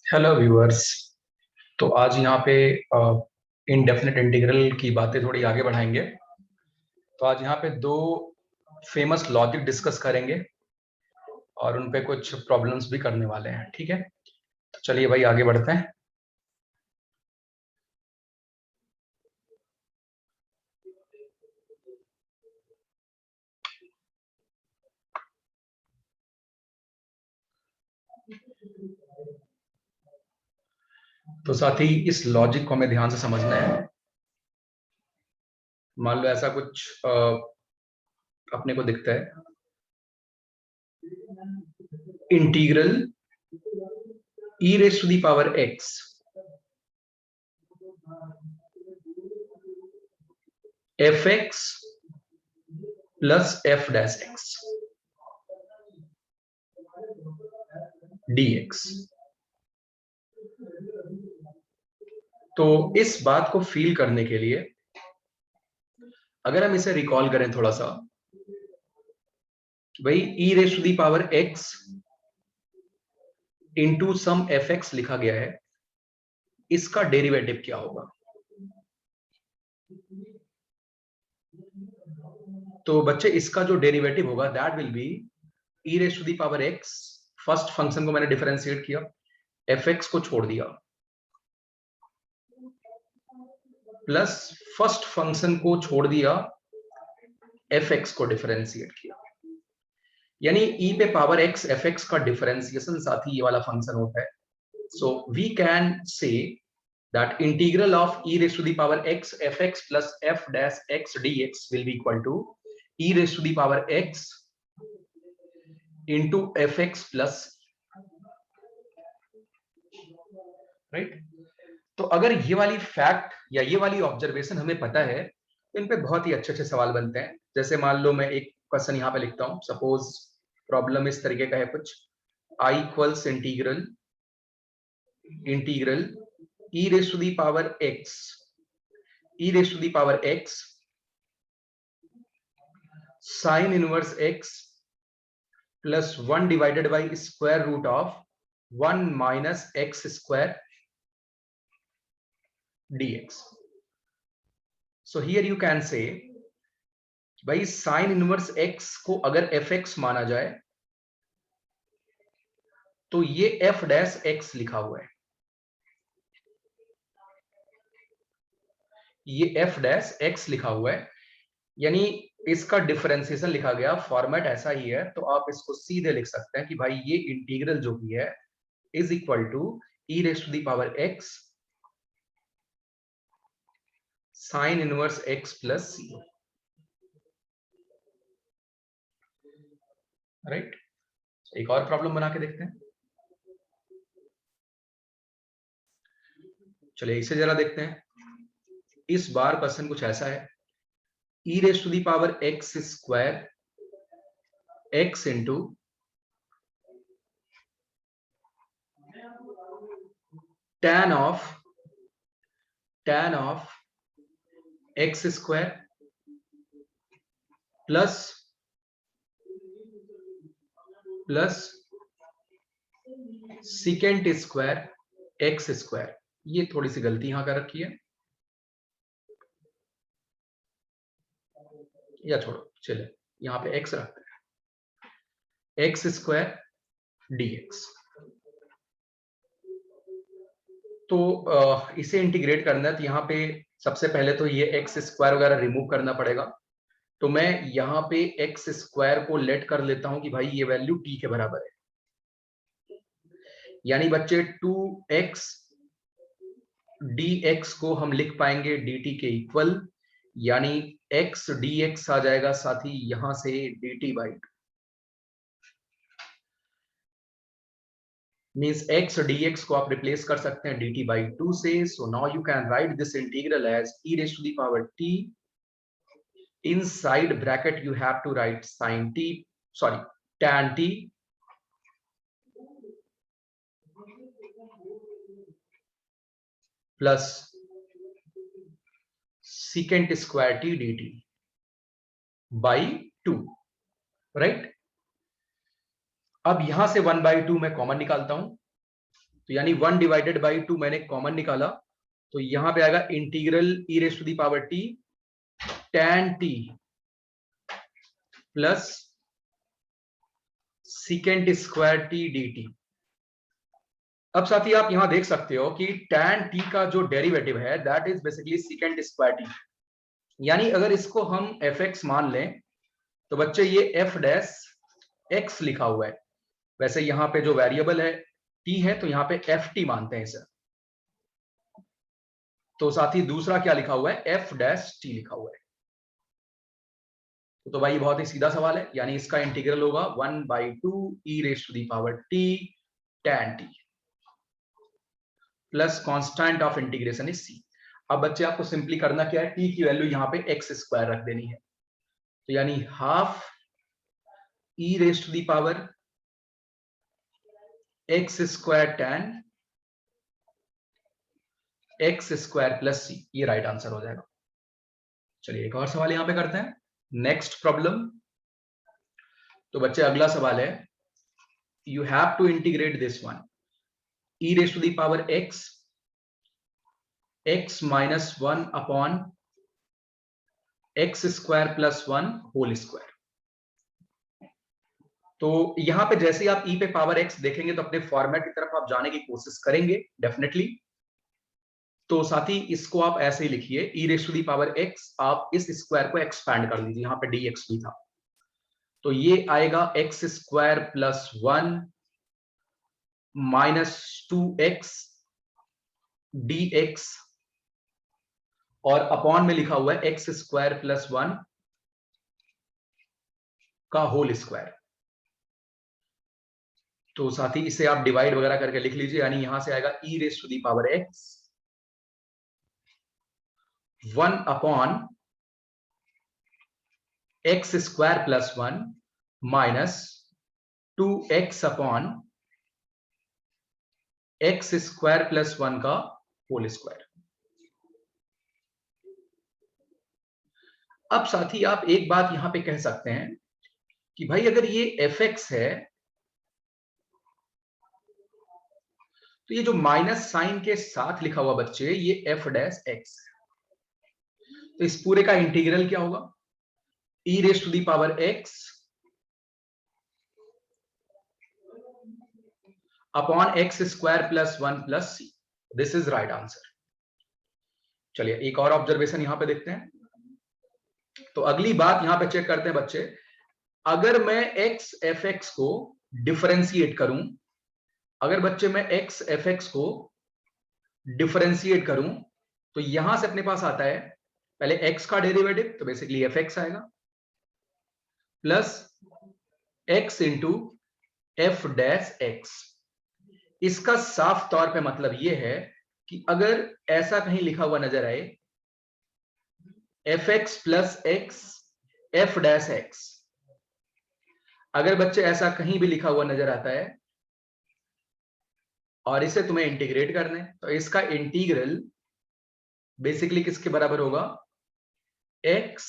Hello viewers. तो आज यहाँ पे इनडेफिनेट इंटीग्रल की बातें थोड़ी आगे बढ़ाएंगे। तो आज यहाँ पे दो फेमस लॉजिक डिस्कस करेंगे और उन पे कुछ प्रॉब्लम्स भी करने वाले हैं। ठीक है, तो चलिए भाई आगे बढ़ते हैं। तो साथ ही इस लॉजिक को हमें ध्यान से समझना है। मान लो ऐसा कुछ अपने को दिखता है, integral e raise to the power x f x plus f dash x d x. तो इस बात को फील करने के लिए अगर हम इसे रिकॉल करें थोड़ा सा, भाई e raise to the power X into some F X लिखा गया है, इसका डेरिवेटिव क्या होगा? तो बच्चे इसका जो डेरिवेटिव होगा that will be e raise to the power x, first function को मैंने डिफरेंशिएट किया, एफ एक्स को छोड़ दिया, प्लस फर्स्ट फंक्शन को छोड़ दिया, एफ एक्स को डिफरेंशिएट किया। यानी ई पे पावर एक्स एफ एक्स का डिफरेंशिएशन साथ ही ये वाला फंक्शन होता है। So we can say that integral of e raised to the power x fx plus f dash x dx will be equal to e raised to the power x into fx plus, right? तो अगर ये वाली fact या ये वाली observation हमें पता है तो इन पे बहुत ही अच्छे अच्छे सवाल बनते हैं। जैसे मान लो मैं एक क्वेश्चन यहाँ पे लिखता हूँ, सपोज प्रॉब्लम इस तरीके का है कुछ, i equals integral integral e raised to the power x e raised to the power x sin inverse x plus 1 divided by square root of 1 minus x square dx. So here you can say भाई sin inverse x को अगर fx माना जाए तो ये f dash x लिखा हुआ है, ये f डैश x लिखा हुआ है, यानी इसका डिफरेंशिएशन लिखा गया, फॉर्मेट ऐसा ही है। तो आप इसको सीधे लिख सकते हैं कि भाई ये इंटीग्रल जो भी है is equal to e raise to the power x sine inverse x plus c, right? एक और प्रॉब्लम बना के देखते हैं, चलिए इसे जरा देखते हैं। इस बार क्वेश्चन कुछ ऐसा है, e raise to the power X square X into tan of X square plus secant square X square. ये थोड़ी सी गलती यहां कर रखी है, या छोड़ो, चले यहां पे x रखते हैं, एक्स स्क्वायर dx। तो इसे इंटीग्रेट करना है तो यहाँ पे सबसे पहले तो ये एक्स स्क्वायर वगैरह रिमूव करना पड़ेगा। तो मैं यहाँ पे एक्स स्क्वायर को लेट कर लेता हूं कि भाई ये वैल्यू t के बराबर है, यानी बच्चे 2x dx को हम लिख पाएंगे dt के इक्वल, यानी x dx आ जाएगा साथ ही यहां से dt by means x dx को आप रिप्लेस कर सकते हैं dt by 2 से। So now you can write this integral as e raised to the power t, inside bracket you have to write sin t, sorry, tan t plus secant square t dt by 2, right? अब यहां से 1/2 मैं common निकालता हूं, तो यानी 1/2 मैंने common निकाला, तो यहां पे आएगा integral e raise to the power t tan t plus secant square t dt। अब साथी आप यहां देख सकते हो कि tan t का जो डेरिवेटिव है that is basically secant square t, यानी अगर इसको हम fx मान लें तो बच्चे ये f डैश x लिखा हुआ है, वैसे यहां पे जो वेरिएबल है t है तो यहां पे ft मानते हैं इसे। तो साथ ही दूसरा क्या लिखा हुआ है, f डैश t लिखा हुआ है। तो भाई बहुत ही सीधा सवाल है, यानी इसका इंटीग्रल होगा 1/2 e raise to the power t tan t plus constant of integration is c। अब बच्चे आपको सिंपली करना क्या है, t की वैल्यू यहां पे x स्क्वायर रख देनी है, तो यानी half e raise to the power x square tan x square plus c, ये राइट आंसर हो जाएगा। चलिए एक और सवाल यहां पे करते हैं, नेक्स्ट प्रॉब्लम। तो बच्चे अगला सवाल है, you have to integrate this one e raise to the power x minus 1 upon x square plus 1 whole square. तो यहां पे जैसे ही आप e पे पावर x देखेंगे तो अपने फॉर्मेट की तरफ आप जाने की कोशिश करेंगे डेफिनेटली। तो साथ ही इसको आप ऐसे ही लिखिए, e raise to the power x, आप इस स्क्वायर को एक्सपैंड कर लीजिए, यहां पे dx भी था, तो ये आएगा x square plus 1 minus 2x dx, और अपॉन में लिखा हुआ है x स्क्वायर प्लस 1 का होल स्क्वायर। तो साथ ही इसे आप डिवाइड वगैरह करके लिख लीजिए, यानी यहां से आएगा e raise to the power x 1 upon x square plus 1 minus 2x upon x square plus 1 का होल स्क्वायर। अब साथी आप एक बात यहां पे कह सकते हैं कि भाई अगर ये fx है तो ये जो माइनस साइन के साथ लिखा हुआ बच्चे ये f डैश x है, तो इस पूरे का इंटीग्रल क्या होगा, e raise to the power x upon x square plus 1 plus c। This is right answer. चलिए एक और ऑब्जर्वेशन यहां पे देखते हैं। तो अगली बात यहां पे चेक करते हैं बच्चे, अगर मैं x fx को डिफरेंशिएट करूं, अगर बच्चे मैं x fx को डिफरेंशिएट करूं तो यहां से अपने पास आता है पहले x का डेरिवेटिव, तो बेसिकली fx आएगा, plus x into f dash x। इसका साफ तौर पे मतलब यह है कि अगर ऐसा कहीं लिखा हुआ नजर आए fx plus x f dash x, अगर बच्चे ऐसा कहीं भी लिखा हुआ नजर आता है और इसे तुम्हें इंटीग्रेट करना है तो इसका इंटीग्रल बेसिकली किसके बराबर होगा, x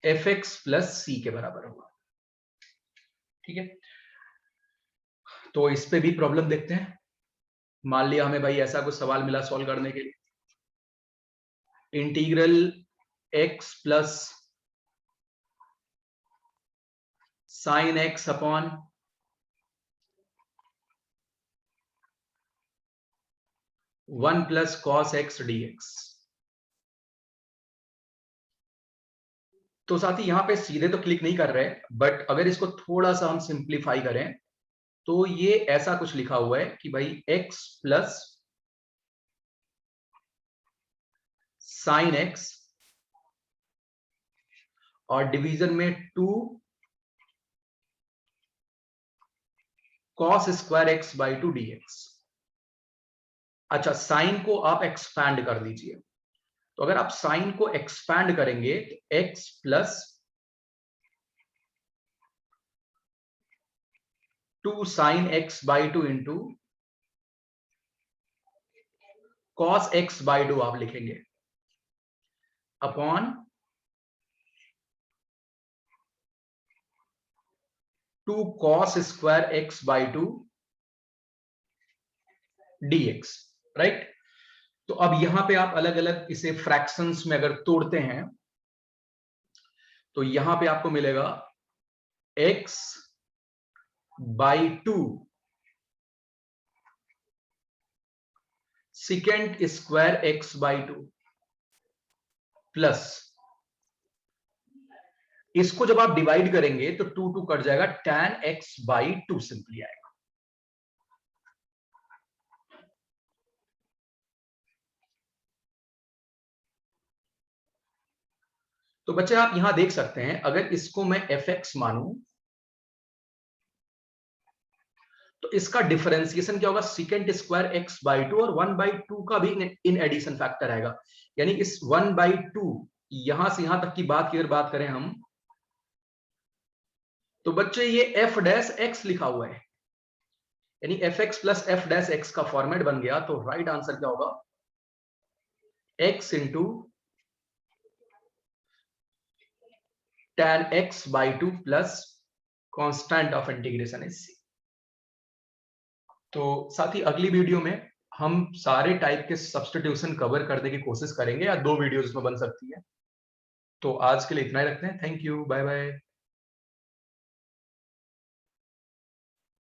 fx प्लस c के बराबर होगा। ठीक है, तो इस पे भी प्रॉब्लम देखते हैं। मान लिया हमें भाई ऐसा कुछ सवाल मिला सॉल्व करने के लिए, integral x plus sign x upon 1 plus cos x dx। तो साथ ही यहां पे सीधे तो क्लिक नहीं कर रहे, बट अगर इसको थोड़ा सा हम सिंप्लीफाई करें तो ये ऐसा कुछ लिखा हुआ है कि भाई x प्लस साइन x और डिवीजन में 2 cos square x by 2 dx। अच्छा, साइन को आप एक्सपैंड कर दीजिए, तो अगर आप साइन को एक्सपैंड करेंगे तो x plus 2 sine x by 2 into cos x by 2 आप लिखेंगे upon 2 cos square x by 2 dx, right. तो अब यहां पे आप अलग अलग इसे फ्रैक्शंस में अगर तोड़ते हैं तो यहां पे आपको मिलेगा x by 2 second square x by 2 plus इसको जब आप डिवाइड करेंगे तो 2 2 कट जाएगा, tan x बाई 2 सिंपली आएगा। तो बच्चे आप यहां देख सकते हैं, अगर इसको मैं fx मानूं तो इसका डिफरेंशिएशन क्या होगा, सेकेंड स्क्वायर x बाई 2 और 1 बाई 2 का भी इन एडिशन फैक्टर आएगा। यानी इस 1 बाई 2 यहां से यहां तक की बात की अगर बात करें हम, तो बच्चे ये f डैश x लिखा हुआ है, यानी fx plus f dash x का फॉर्मेट बन गया। तो राइट आंसर क्या होगा, x into tan x by 2 plus constant of integration is c। तो साथ ही अगली वीडियो में हम सारे टाइप के सब्स्टिट्यूशन कवर करने की कोशिश करेंगे, या 2 वीडियोस में बन सकती है। तो आज के लिए इतना ही रखते हैं। Thank you, bye bye.